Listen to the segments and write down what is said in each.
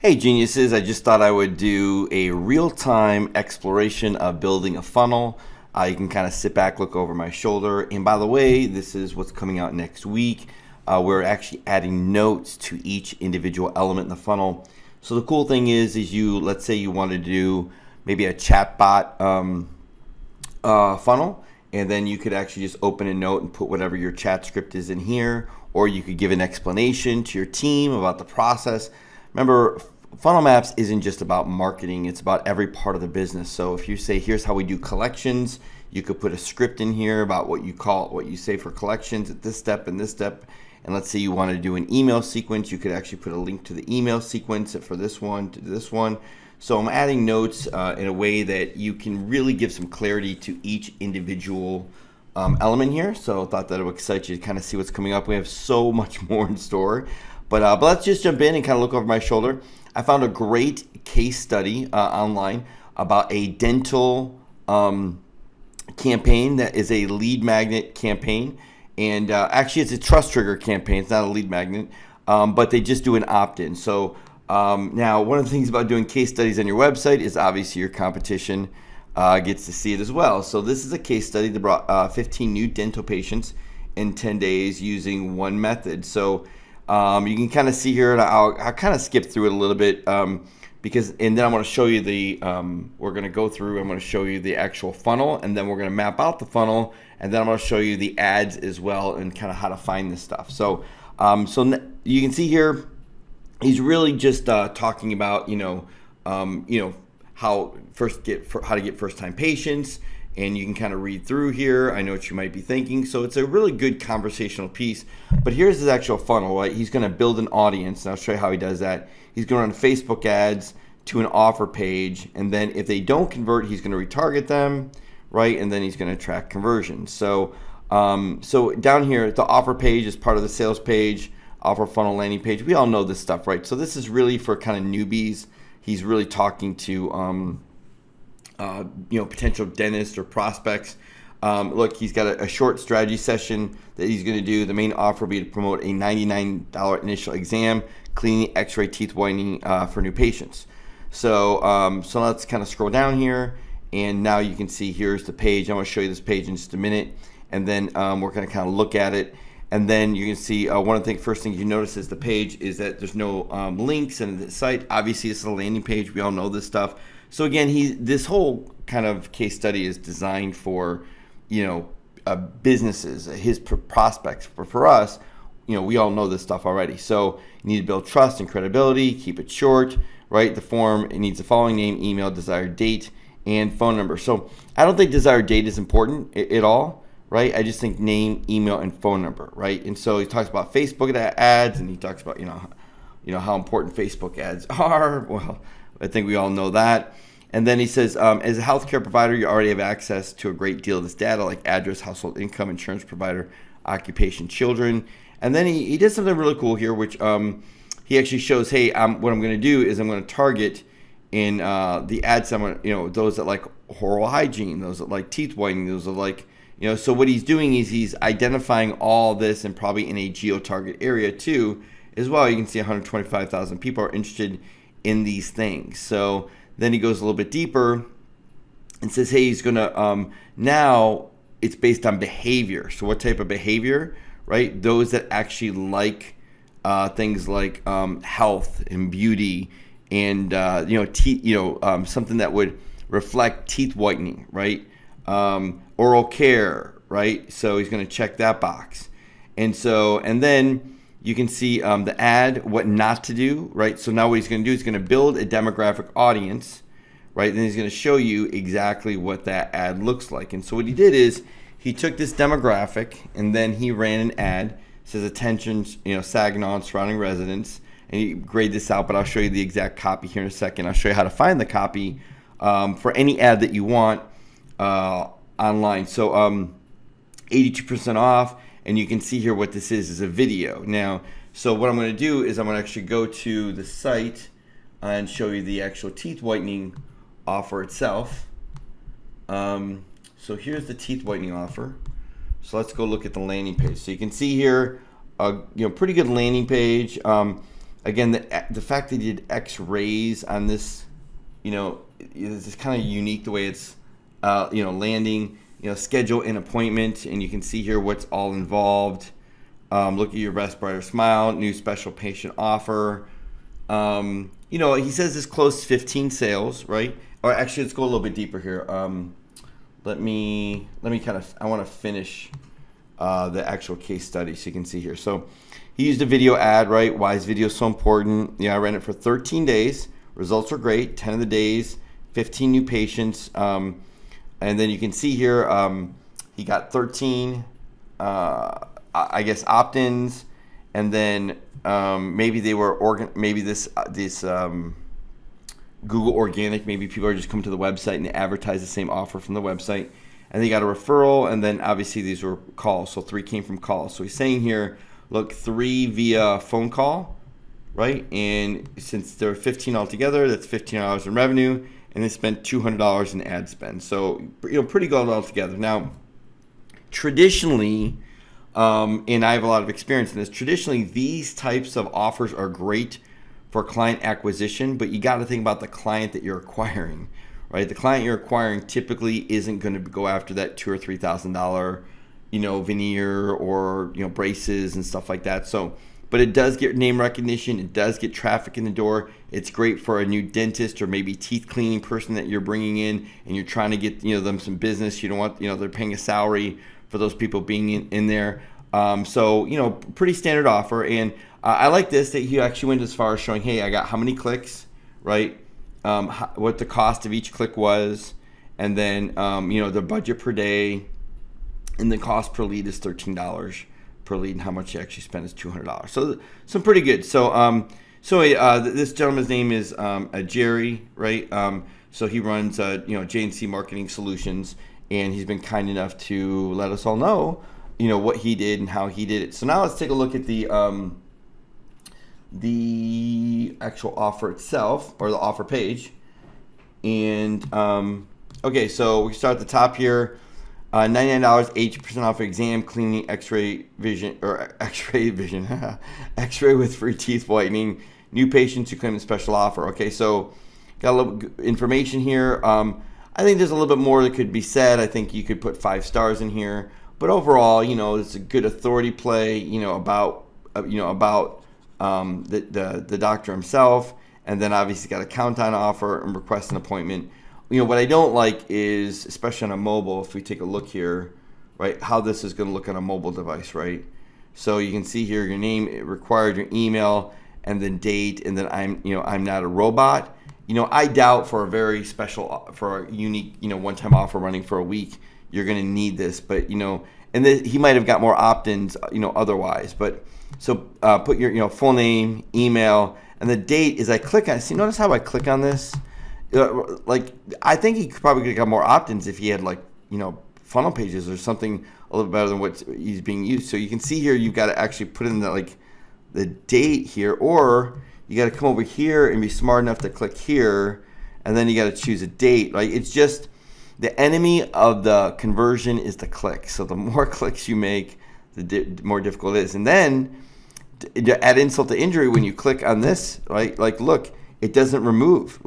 Hey geniuses, I just thought I would do a real-time exploration of building a funnel. You can kind of sit back, look over my shoulder. And by the way, this is what's coming out next week. We're actually adding notes to each individual element in the funnel. So the cool thing is let's say you want to do maybe a chatbot funnel, and then you could actually just open a note and put whatever your chat script is in here, or you could give an explanation to your team about the process. Remember, Funnel Maps isn't just about marketing, it's about every part of the business. So if you say, here's how we do collections, you could put a script in here about what you say for collections at this step and this step. And let's say you want to do an email sequence, you could actually put a link to the email sequence for this one to this one. So I'm adding notes in a way that you can really give some clarity to each individual element here. So I thought that it would excite you to kind of see what's coming up. We have so much more in store. But let's just jump in and kind of look over my shoulder. I found a great case study online about a dental campaign that is a lead magnet campaign. And actually, it's a trust trigger campaign. It's not a lead magnet, but they just do an opt-in. So now, one of the things about doing case studies on your website is obviously your competition gets to see it as well. So this is a case study that brought 15 new dental patients in 10 days using one method. So you can kind of see here, and I'll kind of skip through it a little bit and then I'm going to show you I'm going to show you the actual funnel, and then we're going to map out the funnel, and then I'm going to show you the ads as well and kind of how to find this stuff. So, you can see here, he's really just talking about, how to get first-time patients. And you can kind of read through here. I know what you might be thinking. So it's a really good conversational piece. But here's his actual funnel, right? He's going to build an audience, and I'll show you how he does that. He's going to run Facebook ads to an offer page, and then if they don't convert, he's going to retarget them, right? And then he's going to track conversions. So, so down here, the offer page is part of the sales page, offer funnel landing page. We all know this stuff, right? So this is really for kind of newbies. He's really talking to potential dentists or prospects. Look, he's got a short strategy session that he's going to do. The main offer will be to promote a $99 initial exam, cleaning, x-ray, teeth whitening for new patients. So let's kind of scroll down here, and now you can see here's the page. I'm going to show you this page in just a minute, and then we're going to kind of look at it. And then you can see one of the first things you notice is the page is that there's no links in the site. Obviously, this is a landing page. We all know this stuff. So again, this whole kind of case study is designed for, businesses, his prospects. For us, we all know this stuff already. So you need to build trust and credibility. Keep it short, right? The form, it needs the following: name, email, desired date, and phone number. So I don't think desired date is important at all, right? I just think name, email, and phone number, right? And so he talks about Facebook ads, and he talks about how important Facebook ads are. Well, I think we all know that. And then he says, as a healthcare provider, you already have access to a great deal of this data, like address, household income, insurance provider, occupation, children. And then he did something really cool here, which he actually shows, hey, what I'm going to do is I'm going to target in the ads, those that like oral hygiene, those that like teeth whitening, those that like, so what he's doing is he's identifying all this, and probably in a geo-target area too as well. You can see 125,000 people are interested in these things. So then he goes a little bit deeper and says, hey, he's going to, now it's based on behavior. So what type of behavior, right? Those that actually like things like health and beauty and, something that would reflect teeth whitening, right? Oral care, right? So he's going to check that box. And then you can see the ad, what not to do, right? So now what he's going to do is going to build a demographic audience, right? Then he's going to show you exactly what that ad looks like. And so what he did is he took this demographic, and then he ran an ad. It says attention, Saginaw and surrounding residents, and he graded this out. But I'll show you the exact copy here in a second. I'll show you how to find the copy for any ad that you want online. So 82% off. And you can see here what this is a video. Now, so what I'm going to do is I'm going to actually go to the site and show you the actual teeth whitening offer itself. So here's the teeth whitening offer. So let's go look at the landing page. So you can see here, pretty good landing page. again, the fact that he did X-rays on this, is kind of unique the way it's, landing, schedule an appointment, and you can see here what's all involved. Look at your best, brighter smile, new special patient offer. He says this closed 15 sales, right? Or actually, let's go a little bit deeper here. Let me I want to finish the actual case study so you can see here. So he used a video ad, right? Why is video so important? I ran it for 13 days. Results were great. 10 of the days, 15 new patients. And then you can see here, he got 13, opt-ins, and then maybe they were maybe this Google organic. Maybe people are just coming to the website and they advertise the same offer from the website, and they got a referral. And then obviously these were calls, so 3 came from calls. So he's saying here, look, 3 via phone call, right? And since there were 15 altogether, that's $15 in revenue, and they spent $200 in ad spend. So pretty good altogether. Now, traditionally, and I have a lot of experience in this, traditionally these types of offers are great for client acquisition, but you got to think about the client that you're acquiring, right? The client you're acquiring typically isn't going to go after that $2,000 or $3,000, veneer or braces and stuff like that. So, but it does get name recognition. It does get traffic in the door. It's great for a new dentist or maybe teeth cleaning person that you're bringing in, and you're trying to get them some business. You don't want they're paying a salary for those people being in there. So pretty standard offer, and I like this that he actually went as far as showing, hey, I got how many clicks, right? What the cost of each click was, and then the budget per day, and the cost per lead is $13 per lead, and how much you actually spend is $200. So pretty good. So this gentleman's name is Jerry, right? So he runs JNC Marketing Solutions, and he's been kind enough to let us all know what he did and how he did it. So now let's take a look at the actual offer itself, or the offer page. And okay, so we start at the top here. $99, 80% off exam, cleaning, X-ray vision, X-ray with free teeth whitening. New patients who claim the special offer. Okay, so got a little information here. I think there's a little bit more that could be said. I think you could put 5 stars in here, but overall, it's a good authority play. About the doctor himself, and then obviously got a countdown offer and request an appointment. What I don't like is, especially on a mobile, if we take a look here, right, how this is going to look on a mobile device, right? So you can see here your name, it required your email, and then date, and then I'm not a robot. I doubt for a very special, for a unique, one-time offer running for a week, you're going to need this. But and then he might have got more opt-ins, otherwise. But so put your full name, email, and the date. As I click on, see, notice how I click on this. I think he probably could have got more opt-ins if he had funnel pages or something a little better than what he's being used. So you can see here, you've got to actually put in the date here, or you got to come over here and be smart enough to click here, and then you got to choose a date. Right? It's just the enemy of the conversion is the click. So the more clicks you make, the more difficult it is. And then to add insult to injury, when you click on this, right? Look, it doesn't remove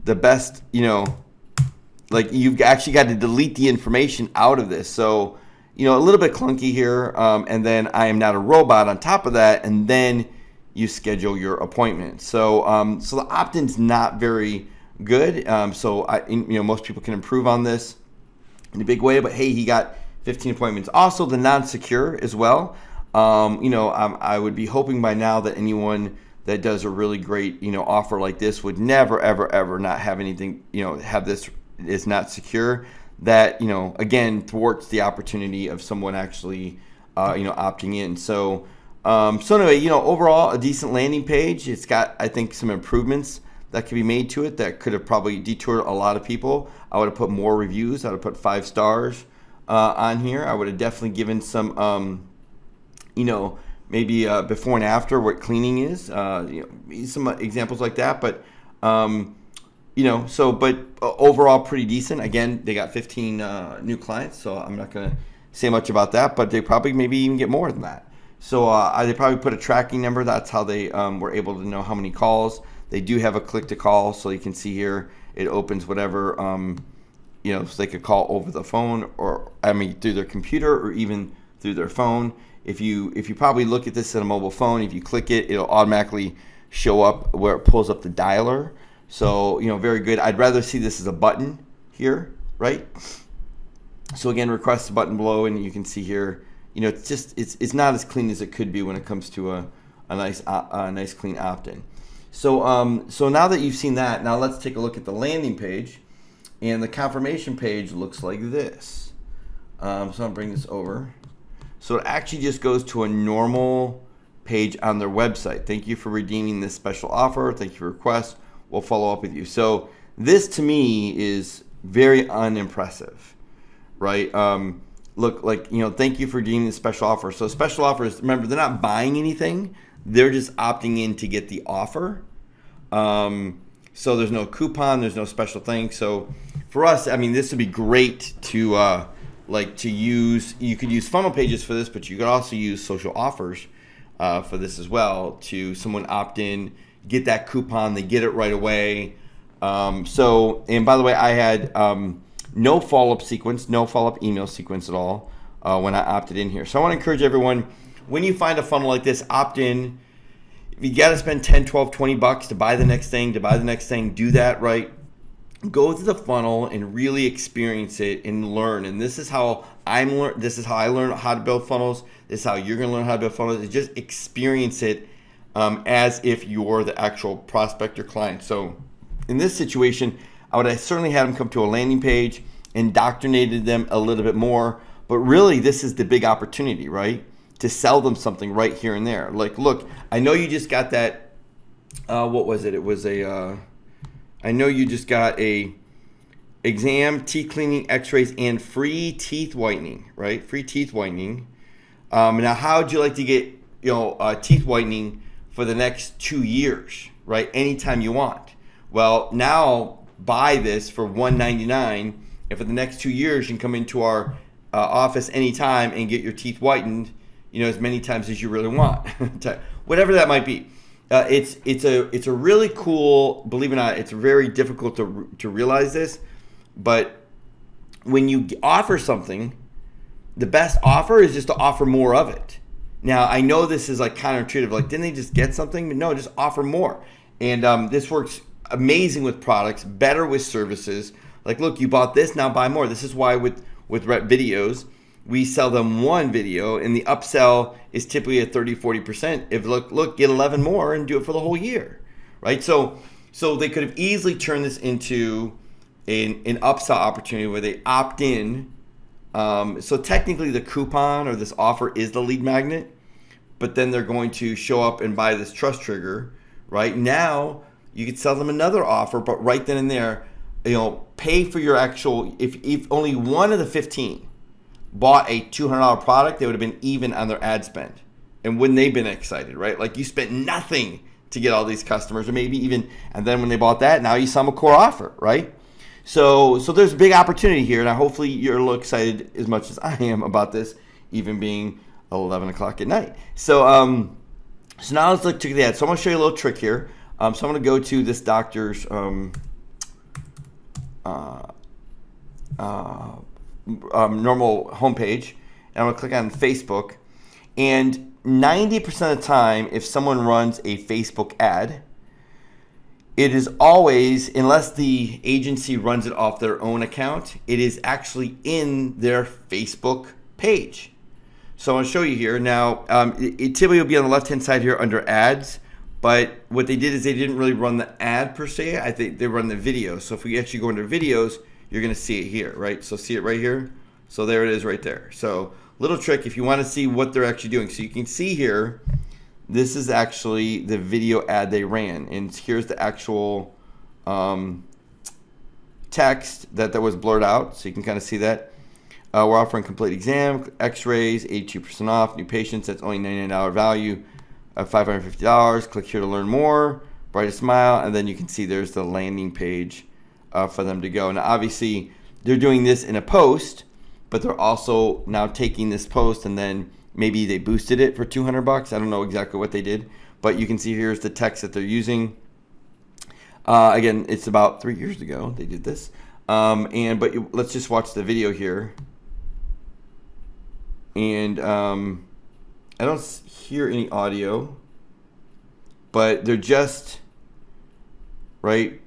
the best, you've actually got to delete the information out of this. So, a little bit clunky here. And then I am not a robot on top of that. And then you schedule your appointment. So, so the opt-in's not very good. So most people can improve on this in a big way, but hey, he got 15 appointments. Also the non-secure as well. I would be hoping by now that anyone that does a really great, offer like this would never, ever, ever not have anything, have this is not secure. That, again, thwarts the opportunity of someone actually, opting in. So anyway, overall, a decent landing page. It's got, I think, some improvements that could be made to it that could have probably detoured a lot of people. I would have put more reviews. I would have put 5 stars on here. I would have definitely given some, maybe before and after what cleaning is, some examples like that. But, but overall pretty decent. Again, they got 15 new clients, so I'm not going to say much about that, but they probably maybe even get more than that. So they probably put a tracking number. That's how they were able to know how many calls. They do have a click to call, so you can see here it opens whatever, so they could call over the phone, or through their computer, or even through their phone. If you probably look at this on a mobile phone, if you click it, it'll automatically show up where it pulls up the dialer. So very good. I'd rather see this as a button here, right? So again, request the button below, and you can see here, it's not as clean as it could be when it comes to a nice clean opt-in. So now that you've seen that, now let's take a look at the landing page, and the confirmation page looks like this. So I'll bring this over. So it actually just goes to a normal page on their website. Thank you for redeeming this special offer. Thank you for your request. We'll follow up with you. So this to me is very unimpressive, right? Look, thank you for redeeming this special offer. So special offers, remember, they're not buying anything. They're just opting in to get the offer. So there's no coupon, there's no special thing. So for us, this would be great to use. You could use funnel pages for this, but you could also use social offers for this as well, to someone opt in, get that coupon, they get it right away. And by the way, I had no follow-up sequence, no follow-up email sequence at all when I opted in here. So I want to encourage everyone, when you find a funnel like this, opt in. If you got to spend 10, 12, 20 bucks to buy the next thing, do that, right? Go through the funnel and really experience it and learn. And this is how I learn how to build funnels. This is how you're going to learn how to build funnels. Is just experience it as if you're the actual prospect or client. So in this situation, I would have certainly had them come to a landing page, indoctrinated them a little bit more. But really, this is the big opportunity, right? To sell them something right here and there. Like, look, I know you just got that, what was it? It was I know you just got a exam, teeth cleaning, x-rays, and free teeth whitening, right? Free teeth whitening. Now, how would you like to get, teeth whitening for the next 2 years, right? Anytime you want. Well, now buy this for $199, and for the next 2 years, you can come into our office anytime and get your teeth whitened, as many times as you really want, whatever that might be. It's a really cool, believe it or not, it's very difficult to realize this, but when you offer something, the best offer is just to offer more of it. Now, I know this is like counterintuitive, like, didn't they just get something? But no, just offer more. And this works amazing with products, better with services. Like, look, you bought this, now buy more. This is why with Rep Videos, we sell them one video, and the upsell is typically at 30-40%. If look, get 11 more and do it for the whole year, right? So they could have easily turned this into an upsell opportunity where they opt in. So technically, the coupon or this offer is the lead magnet, but then they're going to show up and buy this trust trigger, right? Now you could sell them another offer, but right then and there, pay for your actual. If only one of the 15 bought a $200 product, they would have been even on their ad spend. And wouldn't they have been excited, right? Like, you spent nothing to get all these customers, or maybe even, and then when they bought that, now you sell them a core offer, right? So there's a big opportunity here, and hopefully you're a little excited as much as I am about this, even being 11 o'clock at night. So now let's look to the ad. So I'm going to show you a little trick here. So I'm going to go to this doctor's normal homepage, and I'm going to click on Facebook, and 90% of the time, if someone runs a Facebook ad, it is always, unless the agency runs it off their own account, it is actually in their Facebook page. So I'm going to show you here. Now, it typically will be on the left-hand side here under ads, but what they did is they didn't really run the ad per se. I think they run the video. So if we actually go into videos, you're going to see it here, right? So see it right here? So there it is right there. So little trick if you want to see what they're actually doing. So you can see here, this is actually the video ad they ran. And here's the actual text that was blurred out. So you can kind of see that. We're offering complete exam, x-rays, 82% off, new patients. That's only $99 value, $550. Click here to learn more. Brightest smile. And then you can see there's the landing page for them to go. Now, obviously, they're doing this in a post, but they're also now taking this post and then maybe they boosted it for $200. I don't know exactly what they did, but you can see here's the text that they're using. Again, it's about 3 years ago they did this. Let's just watch the video here. And I don't hear any audio, but they're just, right?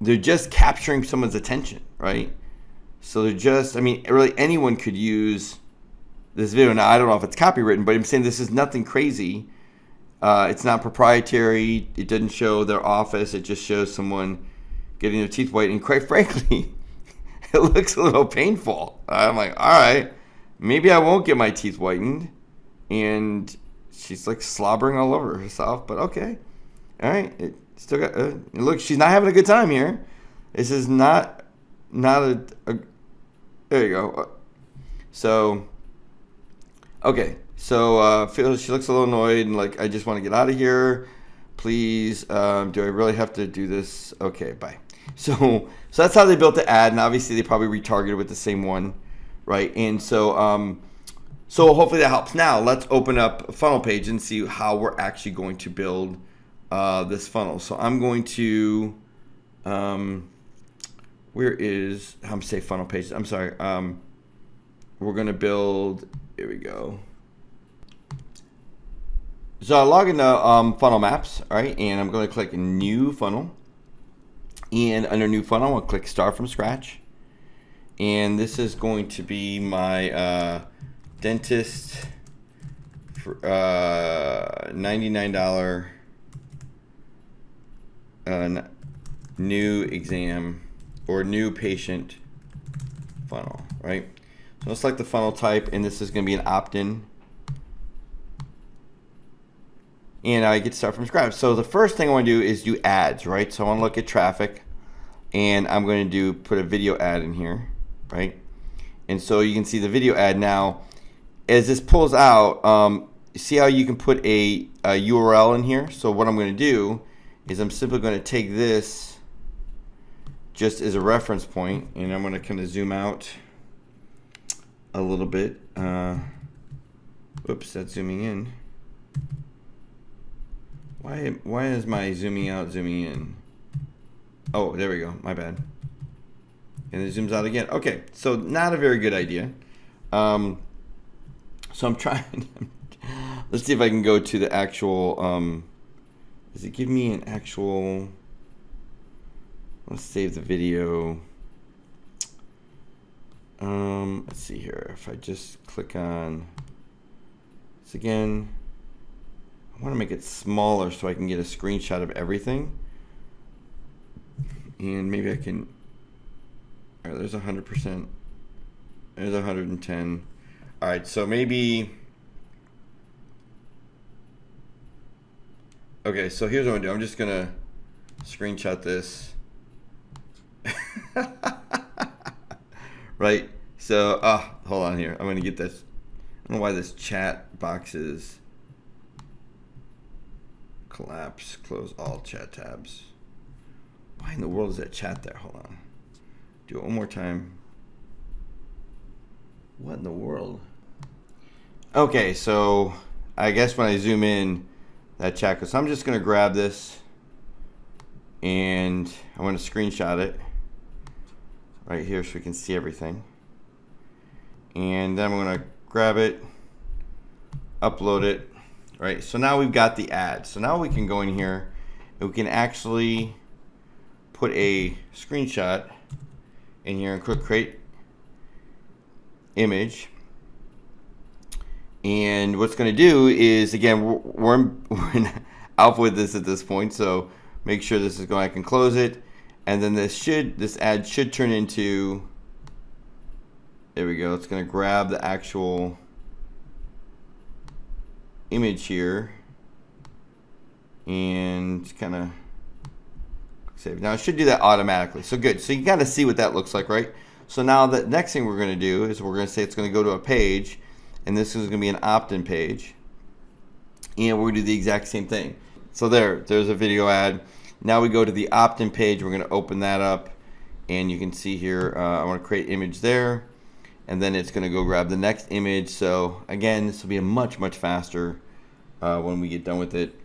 They're just capturing someone's attention, right? So they're just, I mean, really anyone could use this video. Now, I don't know if it's copywritten, but I'm saying this is nothing crazy. It's not proprietary. It doesn't show their office. It just shows someone getting their teeth white. And quite frankly, it looks a little painful. I'm like, all right, maybe I won't get my teeth whitened. And she's like slobbering all over herself, but okay. All right, it still got, look, she's not having a good time here. This is not a there you go. So, okay. So, she looks a little annoyed and like, I just want to get out of here. Please, do I really have to do this? Okay, bye. So that's how they built the ad, and obviously they probably retargeted with the same one, right? And so, so hopefully that helps. Now let's open up a funnel page and see how we're actually going to build this funnel. So I'm going to, where is, I'm say funnel page. I'm sorry. We're going to build, here we go. So I log into Funnel Maps, all right, and I'm going to click New Funnel. And under New Funnel, I'll click Start from Scratch. And this is going to be my dentist for $99 new exam or new patient funnel, right? So let's select the funnel type, and this is going to be an opt-in. And I get to start from scratch. So the first thing I want to do is do ads, right? So I want to look at traffic, and I'm going to put a video ad in here, right? And so you can see the video ad now. As this pulls out, see how you can put a URL in here? So what I'm going to do is I'm simply going to take this just as a reference point, and I'm going to kind of zoom out a little bit. Oops, that's zooming in. Why is my zooming out zooming in? Oh, there we go. My bad. And it zooms out again. Okay, so not a very good idea. So I'm trying. Let's see if I can go to the actual. Does it give me an actual? Let's save the video. Let's see here. If I just click on this again. I want to make it smaller so I can get a screenshot of everything. And maybe I can, all right, there's 100%, there's 110. All right, so maybe, okay, so here's what I'm gonna do. I'm just gonna screenshot this. Right, so, hold on here. I'm gonna get this. I don't know why this chat box is. Collapse, close all chat tabs. Why in the world is that chat there? Hold on. Do it one more time. What in the world? Okay, so I guess when I zoom in, that chat goes. So I'm just going to grab this and I'm going to screenshot it right here so we can see everything. And then I'm going to grab it, upload it. Right, so now we've got the ad. So now we can go in here and we can actually put a screenshot in here and click create image. And what's going to do is, again, we're in alpha with this at this point, so make sure this is going. I can close it, and then this ad should turn into. There we go. It's going to grab the actual image here and kind of save. Now it should do that automatically. So good. So you got to see what that looks like, right? So now the next thing we're going to do is we're going to say it's going to go to a page, and this is going to be an opt-in page, and we're going to do the exact same thing. So there's a video ad. Now we go to the opt-in page. We're going to open that up, and you can see here I want to create image there, and then it's going to go grab the next image. So again, this will be a much faster when we get done with it.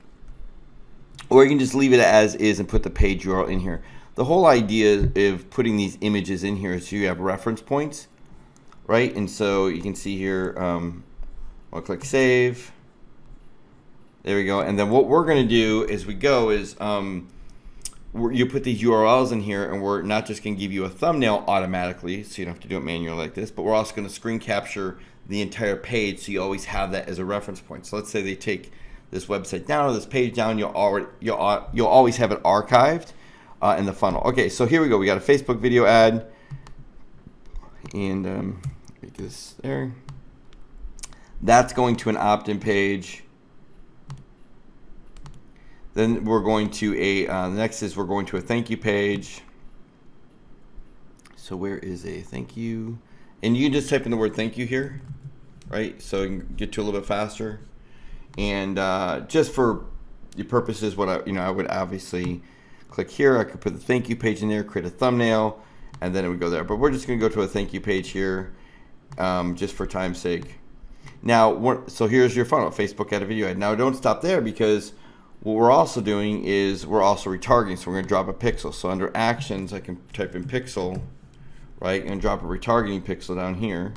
Or you can just leave it as is and put the page URL in here. The whole idea of putting these images in here is so you have reference points, right? And so you can see here, I'll click save. There we go. And then what we're going to do as we go is you put these URLs in here, and we're not just going to give you a thumbnail automatically, so you don't have to do it manually like this, but we're also going to screen capture the entire page so you always have that as a reference point. So let's say they take this website down or this page down, you'll always have it archived in the funnel. Okay, so here we go. We got a Facebook video ad, and make this there. That's going to an opt-in page. Then we're going to next is we're going to a thank you page. So where is a thank you? And you can just type in the word thank you here, right? So you can get to a little bit faster. And just for the purposes, what I would obviously click here. I could put the thank you page in there, create a thumbnail, and then it would go there. But we're just going to go to a thank you page here, just for time's sake. Now, so here's your funnel: Facebook ad, a video ad. Now, don't stop there, because what we're also doing is we're also retargeting. So we're going to drop a pixel. So under actions, I can type in pixel, right, and drop a retargeting pixel down here.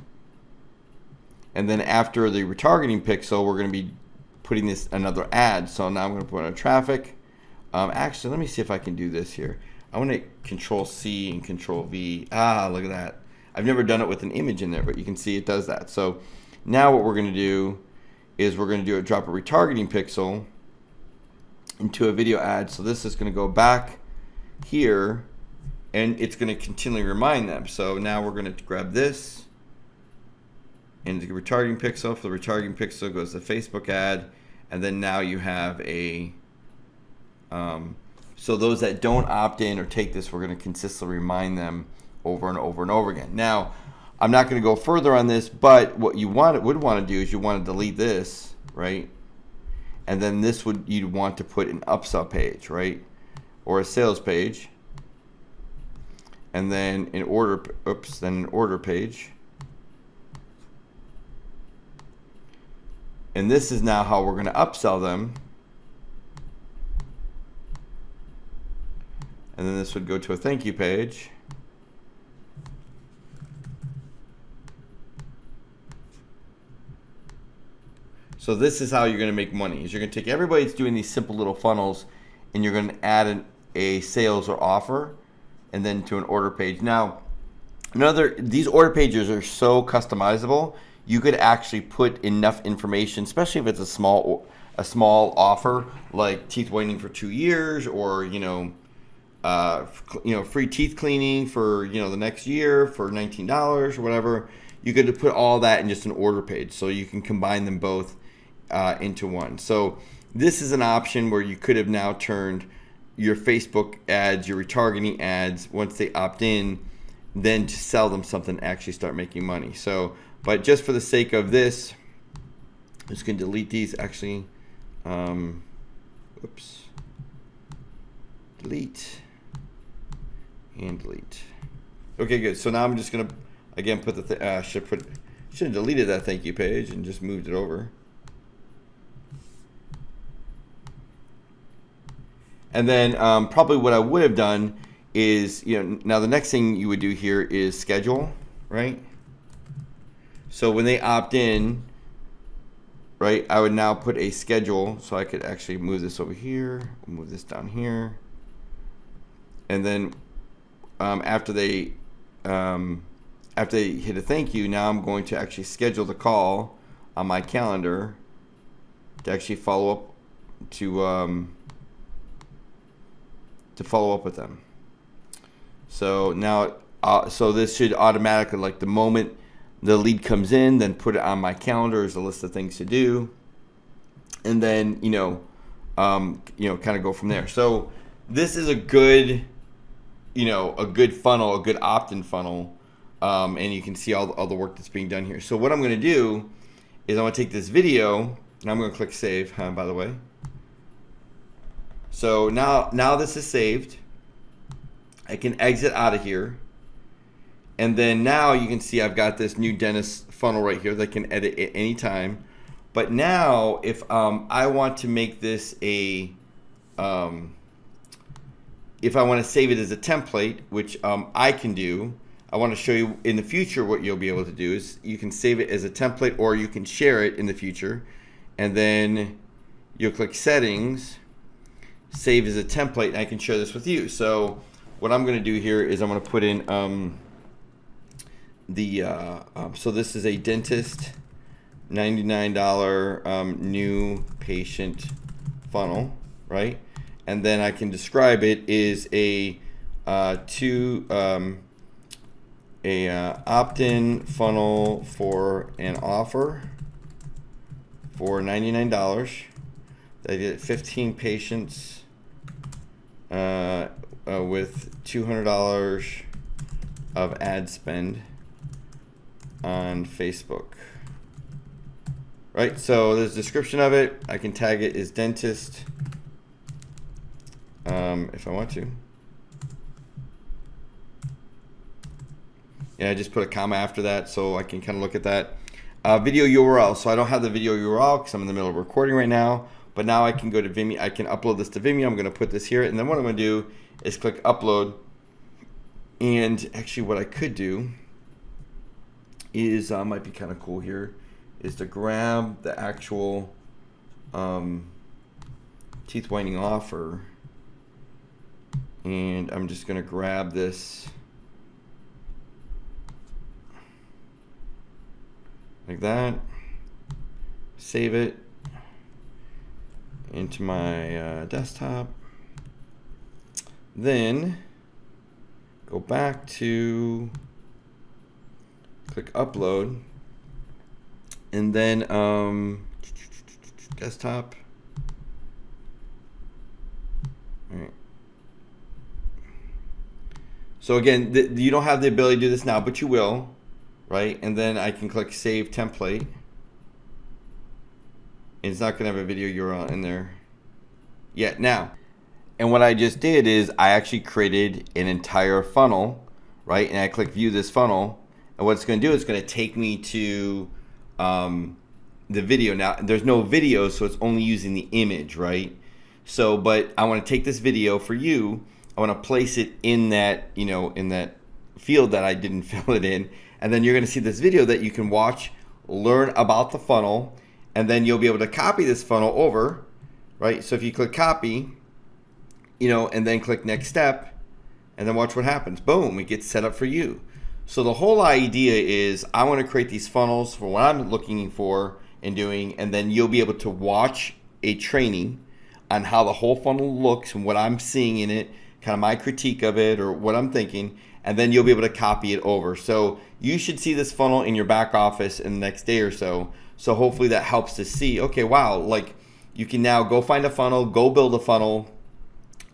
And then after the retargeting pixel, we're going to be putting this another ad. So now I'm going to put on traffic. Actually, let me see if I can do this here. I want to Control C and Control V. Ah, look at that. I've never done it with an image in there, but you can see it does that. So now what we're going to do is we're going to drop a retargeting pixel into a video ad. So this is going to go back here, and it's going to continually remind them. So now we're going to grab this, and the retargeting pixel, for the retargeting pixel goes to Facebook ad, and then now you have a so those that don't opt in or take this, we're going to consistently remind them over and over and over again. Now, I'm not going to go further on this, but what you would want to do is you want to delete this, right? And then this you'd want to put an upsell page, right? Or a sales page. And then an order page. And this is now how we're going to upsell them. And then this would go to a thank you page. So this is how you're going to make money. Is you're going to take everybody that's doing these simple little funnels, and you're going to add a sales or offer, and then to an order page. Now, these order pages are so customizable. You could actually put enough information, especially if it's a small offer like teeth whitening for 2 years, or free teeth cleaning for the next year for $19 or whatever. You could put all that in just an order page, so you can combine them both into one. So this is an option where you could have now turned your Facebook ads, your retargeting ads, once they opt in, then to sell them something, actually start making money. So, but just for the sake of this, I'm just going to delete these. Actually, delete and delete. Okay, good. So now I'm just going to again put the should have deleted that thank you page and just moved it over. And then probably what I would have done is, now the next thing you would do here is schedule, right? So when they opt in, right, I would now put a schedule. So I could actually move this over here, move this down here. And then after they hit a thank you, now I'm going to actually schedule the call on my calendar to actually follow up with them. So now, so this should automatically, like the moment the lead comes in, then put it on my calendar as a list of things to do, and then kind of go from there. So this is a good, a good funnel, a good opt-in funnel. And you can see all the work that's being done here. So what I'm going to do is I'm going to take this video, and I'm going to click save, by the way. So now this is saved. I can exit out of here. And then now you can see I've got this new dentist funnel right here that I can edit at any time. But now if I want to make this if I want to save it as a template, which I can do, I want to show you in the future what you'll be able to do is you can save it as a template or you can share it in the future. And then you'll click settings, save as a template, and I can share this with you. So what I'm going to do here is I'm going to put in so this is a dentist $99 new patient funnel, right? And then I can describe it is a opt-in funnel for an offer for $99. I get 15 patients with $200 of ad spend on Facebook. Right, so there's a description of it. I can tag it as dentist if I want to. Yeah, I just put a comma after that so I can kind of look at that. Video URL. So I don't have the video URL because I'm in the middle of recording right now. But now I can go to Vimeo. I can upload this to Vimeo. I'm going to put this here. And then what I'm going to do is click upload. And actually what I could do is, might be kind of cool here, is to grab the actual teeth whitening offer. And I'm just going to grab this like that, save it into my desktop, then go back to click upload, and then desktop. All right. So again, you don't have the ability to do this now, but you will, right? And then I can click save template. It's not gonna have a video URL in there yet now. And what I just did is I actually created an entire funnel, right? And I click view this funnel. And what it's gonna do is it's gonna take me to the video. Now, there's no video, so it's only using the image, right? So, but I wanna take this video for you. I wanna place it in that, in that field that I didn't fill it in. And then you're gonna see this video that you can watch, learn about the funnel, and then you'll be able to copy this funnel over, right? So if you click copy, and then click next step, and then watch what happens. Boom, it gets set up for you. So the whole idea is I want to create these funnels for what I'm looking for and doing, and then you'll be able to watch a training on how the whole funnel looks and what I'm seeing in it, kind of my critique of it or what I'm thinking, and then you'll be able to copy it over. So you should see this funnel in your back office in the next day or so. So hopefully that helps to see, okay, wow, like you can now go find a funnel, go build a funnel.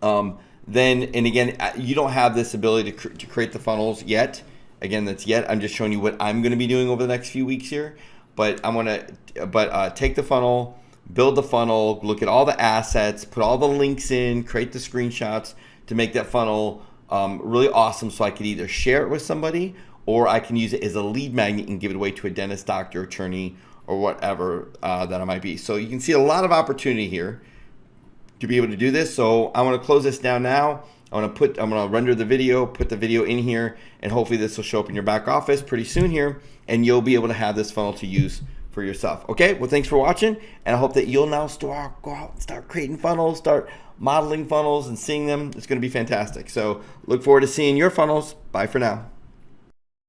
Then, and again, you don't have this ability to create the funnels yet. Again, that's yet. I'm just showing you what I'm going to be doing over the next few weeks here. But I'm going to, take the funnel, build the funnel, look at all the assets, put all the links in, create the screenshots to make that funnel really awesome. So I could either share it with somebody or I can use it as a lead magnet and give it away to a dentist, doctor, attorney, or whatever that it might be. So you can see a lot of opportunity here to be able to do this. So I want to close this down now. I'm going to render the video, put the video in here, and hopefully this will show up in your back office pretty soon here, and you'll be able to have this funnel to use for yourself. Okay, well, thanks for watching, and I hope that you'll now go out and start creating funnels, start modeling funnels and seeing them. It's going to be fantastic. So look forward to seeing your funnels. Bye for now.